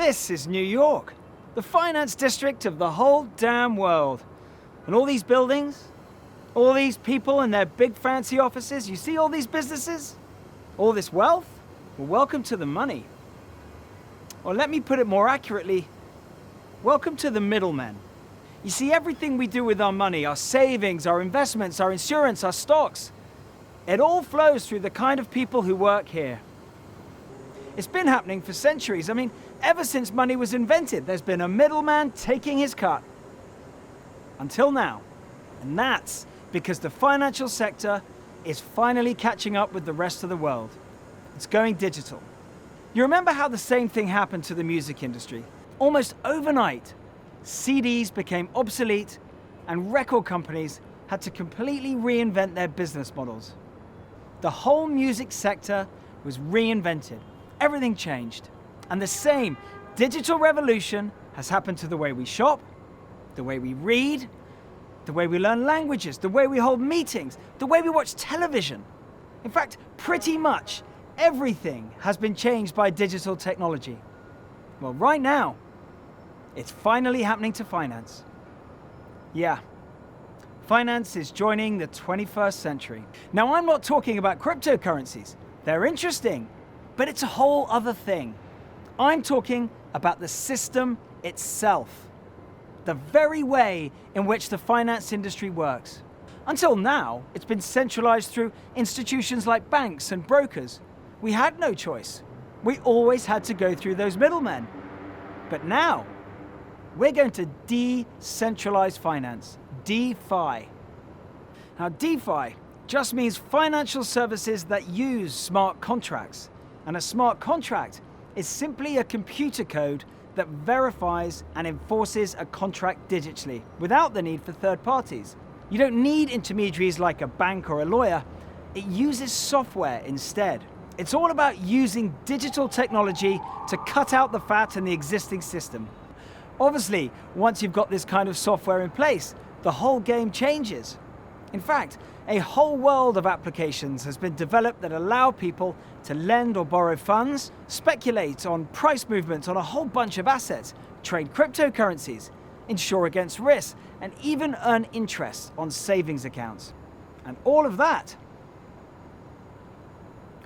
This is New York, the finance district of the whole damn world. And all these buildings, all these people in their big fancy offices, you see all these businesses? All this wealth? Well, welcome to the money. Or let me put it more accurately, welcome to the middlemen. You see, everything we do with our money, our savings, our investments, our insurance, our stocks, it all flows through the kind of people who work here. It's been happening for centuries. I mean, ever since money was invented, there's been a middleman taking his cut. Until now. And that's because the financial sector is finally catching up with the rest of the world. It's going digital. You remember how the same thing happened to the music industry? Almost overnight, CDs became obsolete and record companies had to completely reinvent their business models. The whole music sector was reinvented. Everything changed. And the same digital revolution has happened to the way we shop, the way we read, the way we learn languages, the way we hold meetings, the way we watch television. In fact, pretty much everything has been changed by digital technology. Well, right now, it's finally happening to finance. Yeah, finance is joining the 21st century. Now, I'm not talking about cryptocurrencies. They're interesting, but it's a whole other thing. I'm talking about the system itself. The very way in which the finance industry works. Until now, it's been centralized through institutions like banks and brokers. We had no choice. We always had to go through those middlemen. But now, we're going to decentralize finance, DeFi. Now, DeFi just means financial services that use smart contracts. And a smart contract is simply a computer code that verifies and enforces a contract digitally without the need for third parties. You don't need intermediaries like a bank or a lawyer. It uses software instead. It's all about using digital technology to cut out the fat in the existing system. Obviously, once you've got this kind of software in place, the whole game changes. In fact, a whole world of applications has been developed that allow people to lend or borrow funds, speculate on price movements on a whole bunch of assets, trade cryptocurrencies, insure against risk, and even earn interest on savings accounts. And all of that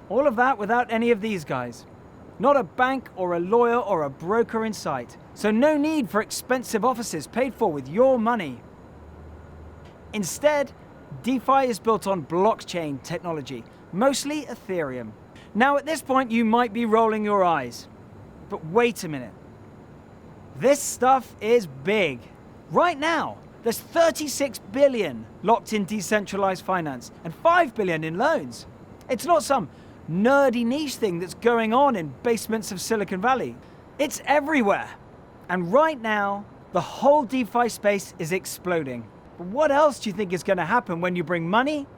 without any of these guys. Not a bank or a lawyer or a broker in sight. So no need for expensive offices paid for with your money. Instead, DeFi is built on blockchain technology, mostly Ethereum. Now at this point you might be rolling your eyes, but wait a minute. This stuff is big. Right now, there's 36 billion locked in decentralized finance and 5 billion in loans. It's not some nerdy niche thing that's going on in basements of Silicon Valley. It's everywhere. And right now, the whole DeFi space is exploding. But what else do you think is going to happen when you bring money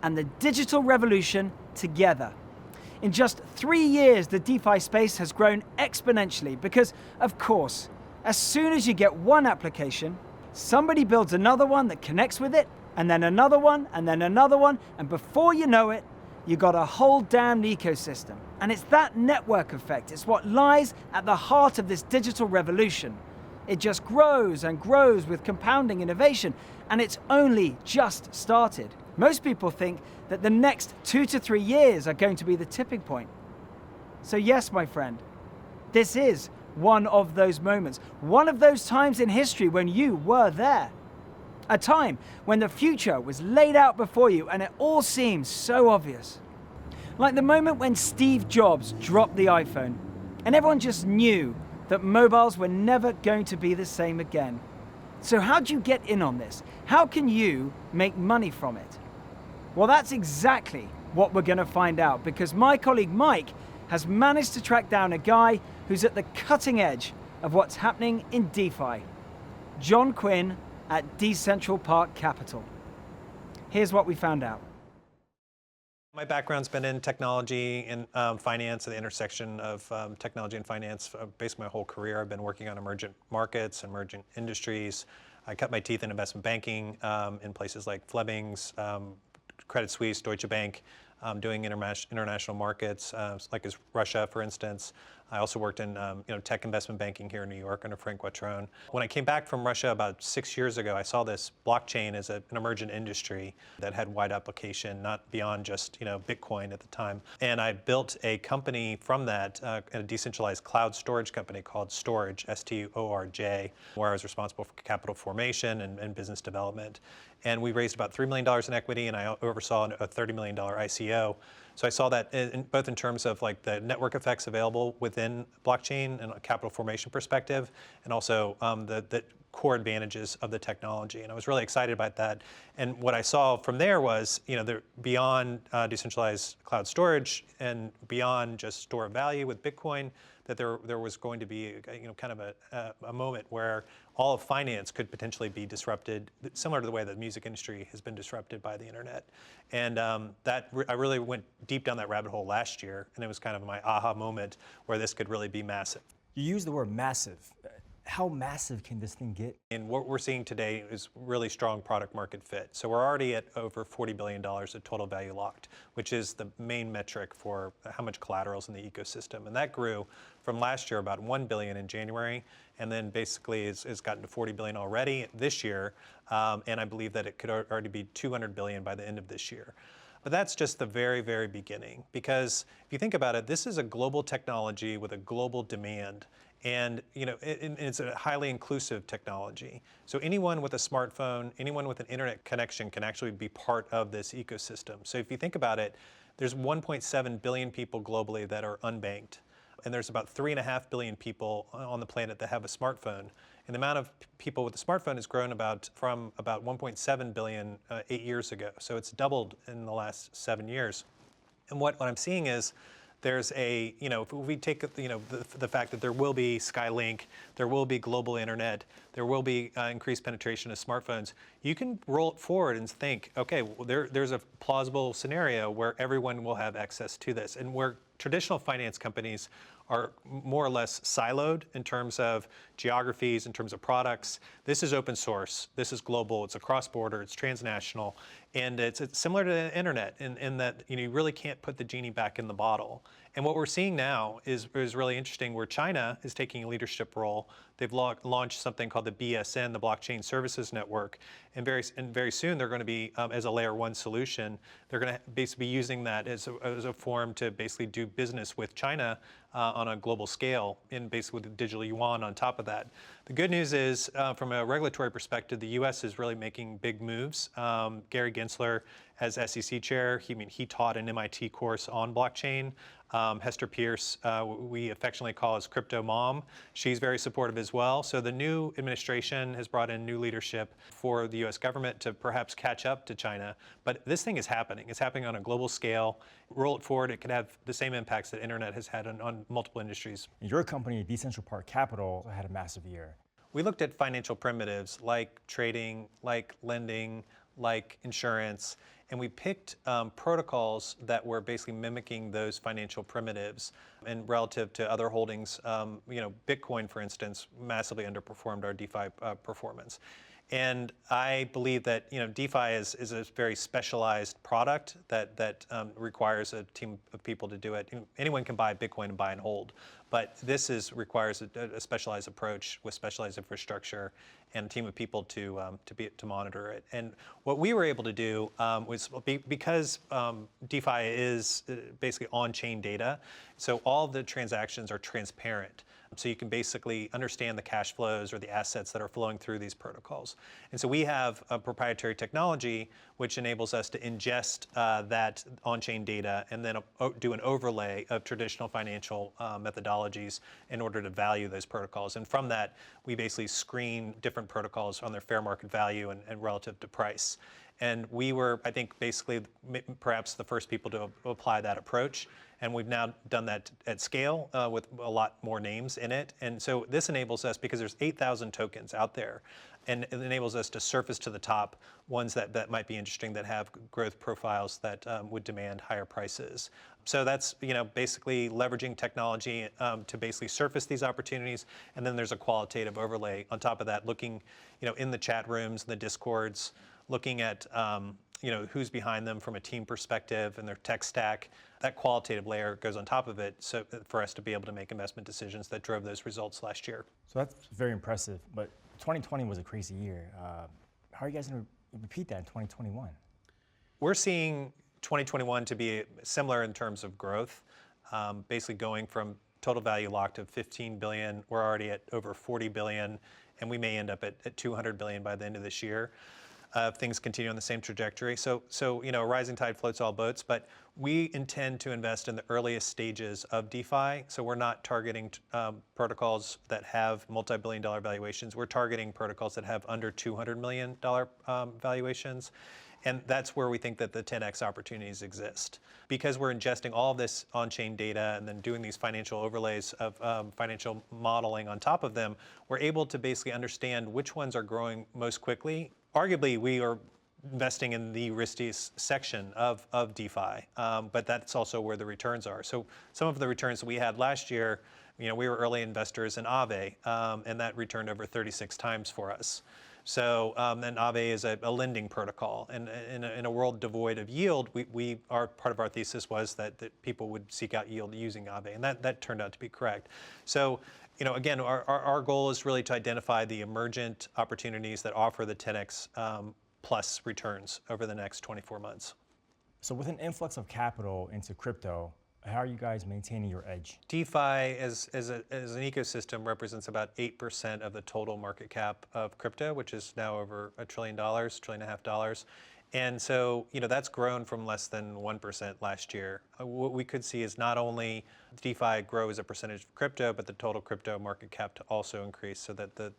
and the digital revolution together? In just 3 years, the DeFi space has grown exponentially because, of course, as soon as you get one application, somebody builds another one that connects with it, and then another one, and then another one, and before you know it, you got a whole damned ecosystem. And it's that network effect, it's what lies at the heart of this digital revolution. It just grows and grows with compounding innovation, and it's only just started. Most people think that the next 2 to 3 years are going to be the tipping point. So yes, my friend, this is one of those moments, one of those times in history when you were there. A time when the future was laid out before you and it all seems so obvious. Like the moment when Steve Jobs dropped the iPhone and everyone just knew that mobiles were never going to be the same again. So how'd you get in on this? How can you make money from it? Well, that's exactly what we're going to find out, because my colleague Mike has managed to track down a guy who's at the cutting edge of what's happening in DeFi. John Quinn at Decentral Park Capital. Here's what we found out. My background's been in technology and finance, at the intersection of technology and finance. Basically my whole career, I've been working on emergent markets, emergent industries. I cut my teeth in investment banking in places like Fleming's, Credit Suisse, Deutsche Bank, doing international markets, like as Russia, for instance, I also worked in tech investment banking here in New York under Frank Quattrone. When I came back from Russia about 6 years ago, I saw this blockchain as an emergent industry that had wide application, not beyond just Bitcoin at the time. And I built a company from that, a decentralized cloud storage company called Storj, STORJ, where I was responsible for capital formation and business development. And we raised about $3 million in equity, and I oversaw a $30 million ICO. So I saw that both in terms of like the network effects available within blockchain and a capital formation perspective, and also the core advantages of the technology. And I was really excited about that. And what I saw from there was, beyond decentralized cloud storage and beyond just store of value with Bitcoin, that there was going to be kind of a moment where all of finance could potentially be disrupted, similar to the way the music industry has been disrupted by the internet. And I really went deep down that rabbit hole last year, and it was kind of my aha moment where this could really be massive. You use the word massive. How massive can this thing get? And what we're seeing today is really strong product market fit. So we're already at over $40 billion of total value locked, which is the main metric for how much collateral is in the ecosystem. And that grew from last year about $1 billion in January, and then basically has gotten to $40 billion already this year. And I believe that it could already be $200 billion by the end of this year. But that's just the very, very beginning. Because if you think about it, this is a global technology with a global demand. And it's a highly inclusive technology. So anyone with a smartphone, anyone with an internet connection can actually be part of this ecosystem. So if you think about it, there's 1.7 billion people globally that are unbanked. And there's about 3.5 billion people on the planet that have a smartphone. And the amount of people with a smartphone has grown from about 1.7 billion 8 years ago. So it's doubled in the last 7 years. And what I'm seeing is there's if we take the fact that there will be Skylink, there will be global internet, there will be increased penetration of smartphones, you can roll it forward and think, okay, well, there's a plausible scenario where everyone will have access to this. And where traditional finance companies are more or less siloed in terms of geographies, in terms of products. This is open source. This is global. It's across border. It's transnational. And it's similar to the internet in that you really can't put the genie back in the bottle. And what we're seeing now is really interesting, where China is taking a leadership role. They've launched something called the BSN, the Blockchain Services Network. And very soon they're going to be, as a layer one solution, they're going to basically be using that as a form to basically do business with China on a global scale, and basically with the digital yuan on top of that. The good news is, from a regulatory perspective, the U.S. is really making big moves. Gary Gensler, as SEC chair, he taught an MIT course on blockchain. Hester Pierce, we affectionately call as crypto mom. She's very supportive as well. So the new administration has brought in new leadership for the U.S. government to perhaps catch up to China. But this thing is happening. It's happening on a global scale. Roll it forward, it could have the same impacts that internet has had on multiple industries. Your company, Decentral Park Capital, had a massive year. We looked at financial primitives like trading, like lending, like insurance, and we picked protocols that were basically mimicking those financial primitives. And relative to other holdings, Bitcoin, for instance, massively underperformed our DeFi performance. And I believe that DeFi is a very specialized product that requires a team of people to do it. Anyone can buy Bitcoin and buy and hold, but this requires a specialized approach with specialized infrastructure and a team of people to monitor it. And what we were able to do was, because DeFi is basically on-chain data, so all the transactions are transparent. So you can basically understand the cash flows or the assets that are flowing through these protocols. And so we have a proprietary technology which enables us to ingest that on-chain data and then do an overlay of traditional financial methodologies in order to value those protocols. And from that, we basically screen different protocols on their fair market value and relative to price. And we were, I think, basically perhaps the first people to apply that approach. And we've now done that at scale with a lot more names in it. And so this enables us, because there's 8,000 tokens out there, and it enables us to surface to the top ones that might be interesting, that have growth profiles that would demand higher prices. So that's basically leveraging technology to basically surface these opportunities. And then there's a qualitative overlay on top of that, looking in the chat rooms, the discords, looking at who's behind them from a team perspective and their tech stack. That qualitative layer goes on top of it, so for us to be able to make investment decisions that drove those results last year. So that's very impressive, but 2020 was a crazy year. How are you guys going to repeat that in 2021? We're seeing 2021 to be similar in terms of growth, basically going from total value locked of 15 billion. We're already at over 40 billion, and we may end up at 200 billion by the end of this year. If things continue on the same trajectory. So a rising tide floats all boats, but we intend to invest in the earliest stages of DeFi. So we're not targeting protocols that have multi-billion-dollar valuations. We're targeting protocols that have under $200 million valuations. And that's where we think that the 10x opportunities exist. Because we're ingesting all of this on-chain data and then doing these financial overlays of financial modeling on top of them, we're able to basically understand which ones are growing most quickly. Arguably, we are investing in the riskiest section of DeFi, but that's also where the returns are. So some of the returns that we had last year, we were early investors in Aave, and that returned over 36 times for us. So then Aave is a lending protocol, and in a world devoid of yield, part of our thesis was that people would seek out yield using Aave, and that turned out to be correct. So again, our goal is really to identify the emergent opportunities that offer the 10x plus returns over the next 24 months. So with an influx of capital into crypto, how are you guys maintaining your edge? DeFi as an ecosystem represents about 8% of the total market cap of crypto, which is now over $1 trillion, $1.5 trillion. And so, that's grown from less than 1% last year. What we could see is not only DeFi grow as a percentage of crypto, but the total crypto market cap to also increase so that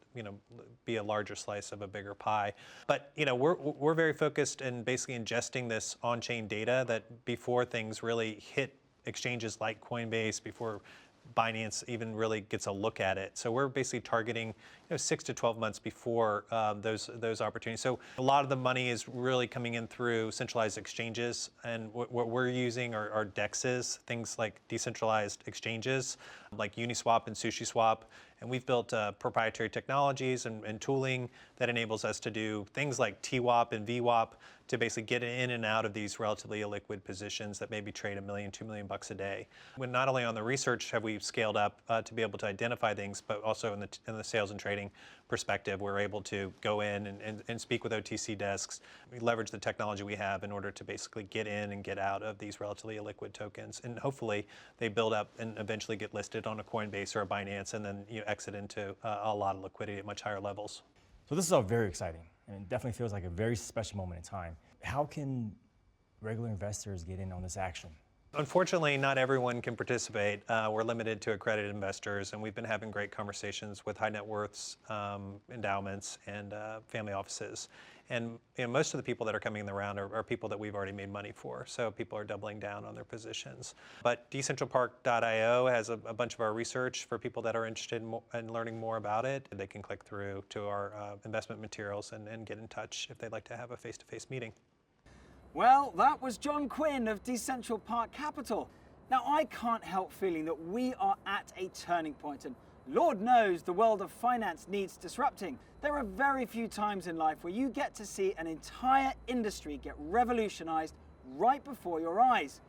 be a larger slice of a bigger pie. But, we're very focused in basically ingesting this on-chain data that before things really hit exchanges like Coinbase, before Binance even really gets a look at it. So we're basically targeting 6 to 12 months before those opportunities. So a lot of the money is really coming in through centralized exchanges, and what we're using are DEXs, things like decentralized exchanges like Uniswap and SushiSwap. And we've built proprietary technologies and tooling that enables us to do things like TWAP and VWAP to basically get in and out of these relatively illiquid positions that maybe trade $1 million, $2 million bucks a day. When not only on the research have we scaled up to be able to identify things, but also in the sales and trading perspective, we're able to go in and speak with OTC desks. We leverage the technology we have in order to basically get in and get out of these relatively illiquid tokens. And hopefully they build up and eventually get listed on a Coinbase or a Binance, and then exit into a lot of liquidity at much higher levels. So this is all very exciting, and it definitely feels like a very special moment in time. How can regular investors get in on this action? Unfortunately, not everyone can participate. We're limited to accredited investors, and we've been having great conversations with high net worths, endowments, and family offices. And most of the people that are coming in the round are people that we've already made money for, so people are doubling down on their positions. But decentralpark.io has a bunch of our research for people that are interested in learning more about it. They can click through to our investment materials and get in touch if they'd like to have a face-to-face meeting. Well, that was John Quinn of Decentral Park Capital. Now, I can't help feeling that we are at a turning point, and Lord knows the world of finance needs disrupting. There are very few times in life where you get to see an entire industry get revolutionized right before your eyes,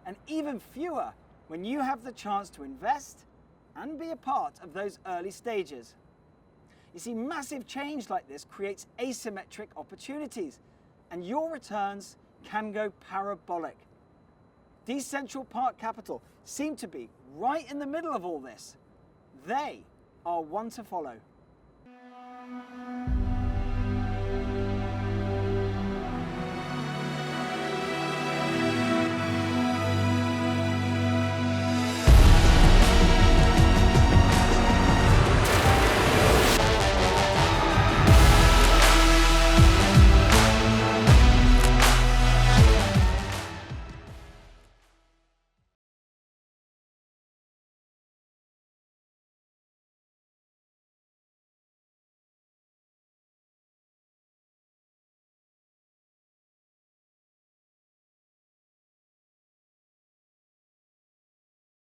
and even fewer when you have the chance to invest and be a part of those early stages. You see, massive change like this creates asymmetric opportunities, and your returns can go parabolic. Decentral Park Capital seem to be right in the middle of all this. They are one to follow.